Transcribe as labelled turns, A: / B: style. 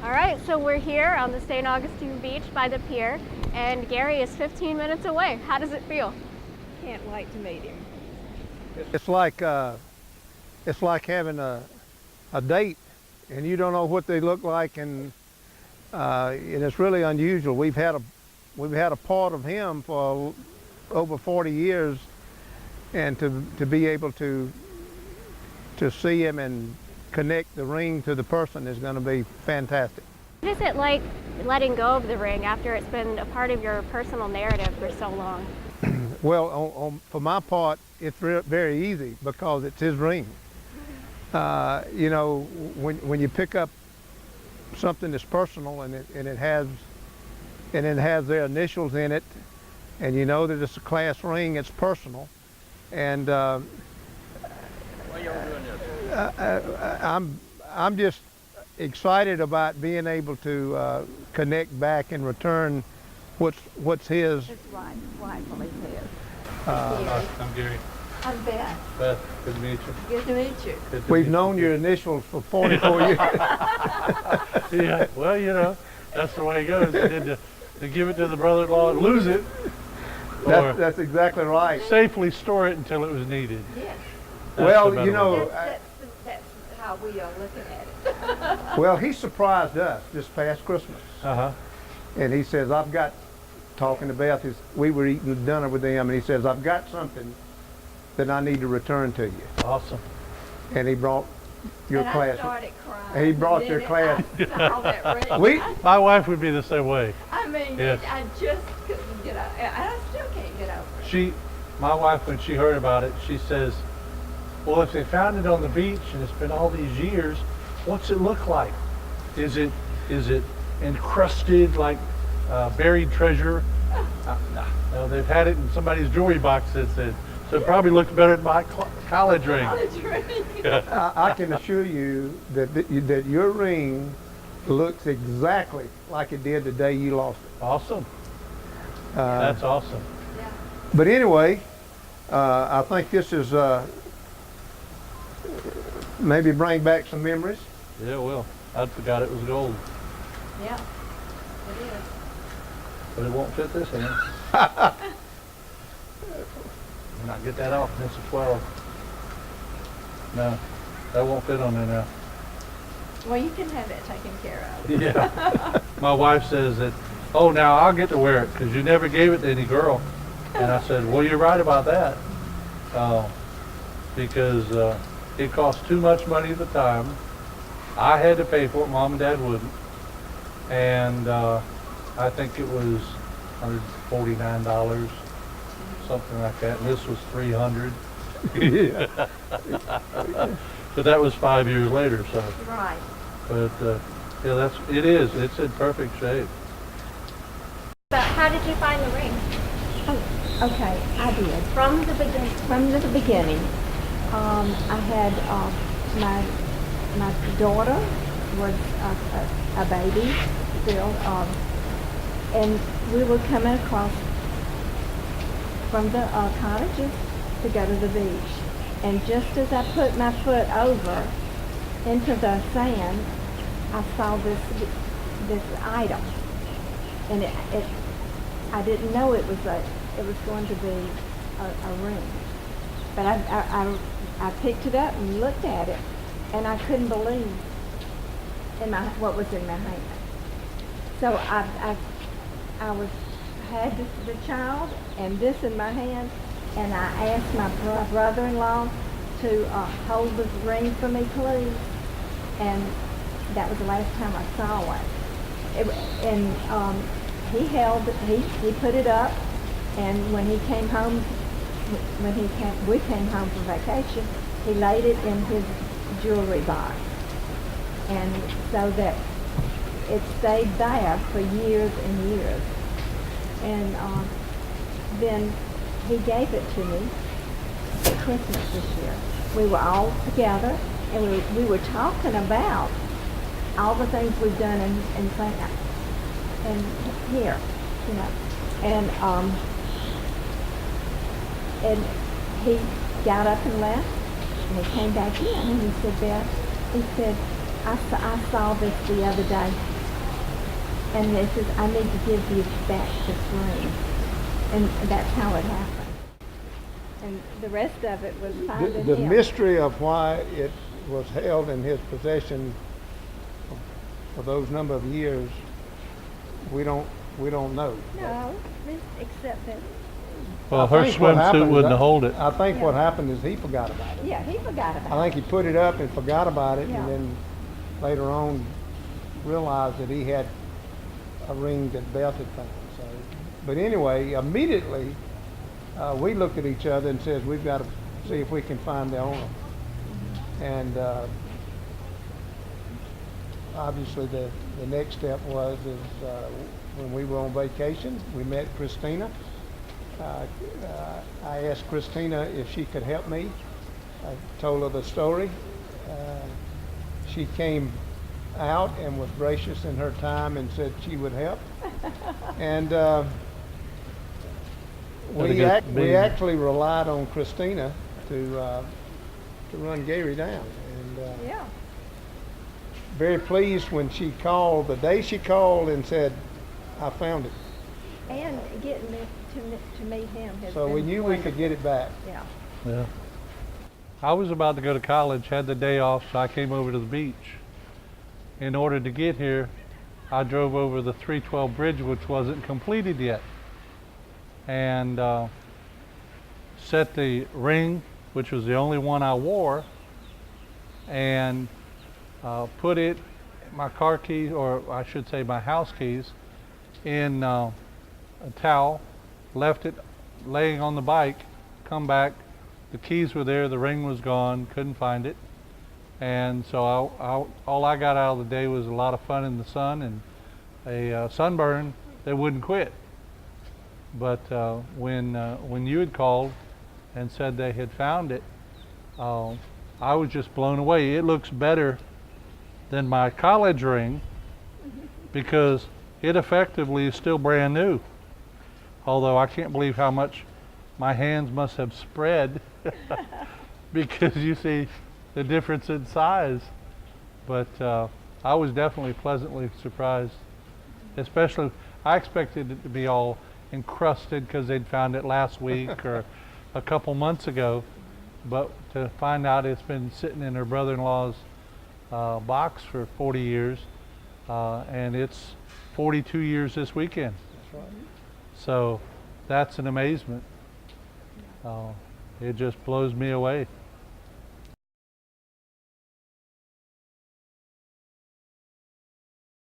A: All right, so we're here on the St. Augustine Beach by the pier, and Gary is 15 minutes away. How does it feel?
B: Can't wait to meet him.
C: It's like having a date, and you don't know what they look like, and it's really unusual. We've had a part of him for over 40 years, and to be able to see him and connect the ring to the person is going to be fantastic.
A: What is it like letting go of the ring after it's been a part of your personal narrative for so long?
C: Well, for my part, it's very easy because it's his ring. You know, when you pick up something that's personal and it has their initials in it, and you know that it's a class ring, it's personal, and
D: Why y'all doing this?
C: I'm just excited about being able to connect back and return what's his.
B: It's rightfully his.
D: Hi, I'm Gary.
B: I'm Beth.
D: Beth, good to meet you.
B: Good to meet you.
D: Good to
C: We've
D: meet
C: known your initials for 44 years.
D: you. Yeah, well, you know, that's the way it goes. And then to give it to the brother-in-law and lose it, or
C: That's exactly right.
D: safely store it until it was needed.
B: Yes.
D: That's
C: Well,
D: the better
C: you know,
D: way.
B: That's how we are looking at it.
C: Well, he surprised us this past Christmas,
D: Uh-huh.
C: and he says, "I've got." Talking to Beth, we were eating dinner with them, and he says, "I've got something that I need to return to you."
D: Awesome.
C: And he brought your
B: and
C: class.
B: I started crying.
C: He brought
B: And
C: your
B: then
C: class.
B: I saw that ring.
C: We
D: My wife would be the same way.
B: I mean,
D: Yes.
B: I just couldn't get over it. I still can't get over it.
D: My wife, when she heard about it, she says, well, if they found it on the beach and it's been all these years, what's it look like? Is it encrusted like buried treasure? No, they've had it in somebody's jewelry box since then. So it probably looks better than my college ring.
B: College ring.
D: Yeah.
C: I can assure you that your ring looks exactly like it did the day you lost it.
D: Awesome. That's awesome.
B: Yeah.
C: But anyway, I think this is maybe bring back some memories.
D: Yeah, well, I forgot it was gold,
B: Yeah. It is.
D: but it won't fit this hand. Not get that off, it's a 12. No, that won't fit on there now.
B: Well, you can have that taken care of.
D: Yeah. My wife says that, oh, now I'll get to wear it because you never gave it to any girl. And I said, well, you're right about that. Because it cost too much money at the time. I had to pay for it, Mom and Dad wouldn't. And I think it was $149, something like that. And this was $300.
C: Yeah.
D: But that was 5 years later, so.
B: Right.
D: But yeah, it's in perfect shape.
A: But how did you find the ring?
B: Oh, okay, I did.
A: From the beginning.
B: From the beginning, I had my daughter was a baby still, and we were coming across from the cottages to go to the beach. And just as I put my foot over into the sand, I saw this item, and I didn't know it was going to be a ring. But I picked it up and looked at it, and I couldn't believe what was in my hand. So I had the child and this in my hand, and I asked my brother-in-law to hold the ring for me, please. And that was the last time I saw it. He put it up, and when he came home, we came home from vacation, he laid it in his jewelry box. And so that it stayed there for years and years. And then he gave it to me at Christmas this year. We were all together, and we were talking about all the things we've done in St. and here, you know. And he got up and left, and he came back in, and he said, Beth, he said, I saw this the other day, And it says, I need to give you back this ring. And that's how it happened. And the rest of it was finding
C: The
B: him.
C: mystery of why it was held in his possession for those number of years, we don't know.
B: No, except that,
D: Well,
C: I
D: her
C: think what
D: swimsuit
C: happened
D: wouldn't
C: is-
D: have hold it.
C: I think what
B: Yeah.
C: happened is he forgot about it.
B: yeah, he forgot about
C: I think he put it up and forgot about it,
B: Yeah.
C: and then later on realized that he had a ring that Beth had found. So, but anyway, immediately we looked at each other and said, we've got to see if we can find the owner. And obviously the next step was when we were on vacation, we met Christina. I asked Christina if she could help me. I told her the story. She came out and was gracious in her time and said she would help. And we actually relied on Christina to run Gary down. And
B: yeah.
C: very pleased when she called, the day she called and said, I found it.
B: And getting me to meet him has
C: So
B: been
C: we knew we could get it back.
B: Yeah.
D: Yeah. I was about to go to college, had the day off, so I came over to the beach. In order to get here, I drove over the 312 bridge, which wasn't completed yet, and set the ring, which was the only one I wore, and put it, my car keys, or I should say my house keys, in a towel, left it laying on the bike, come back, the keys were there, the ring was gone, couldn't find it. And so all I got out of the day was a lot of fun in the sun and a sunburn that wouldn't quit. But when you had called and said they had found it, I was just blown away. It looks better than my college ring because it effectively is still brand new. Although I can't believe how much my hands must have spread because you see the difference in size. But I was definitely pleasantly surprised. Especially, I expected it to be all encrusted because they'd found it last week or a couple months ago. But to find out it's been sitting in her brother-in-law's box for 40 years, and it's 42 years this weekend.
C: That's right.
D: So that's an amazement. It just blows me away.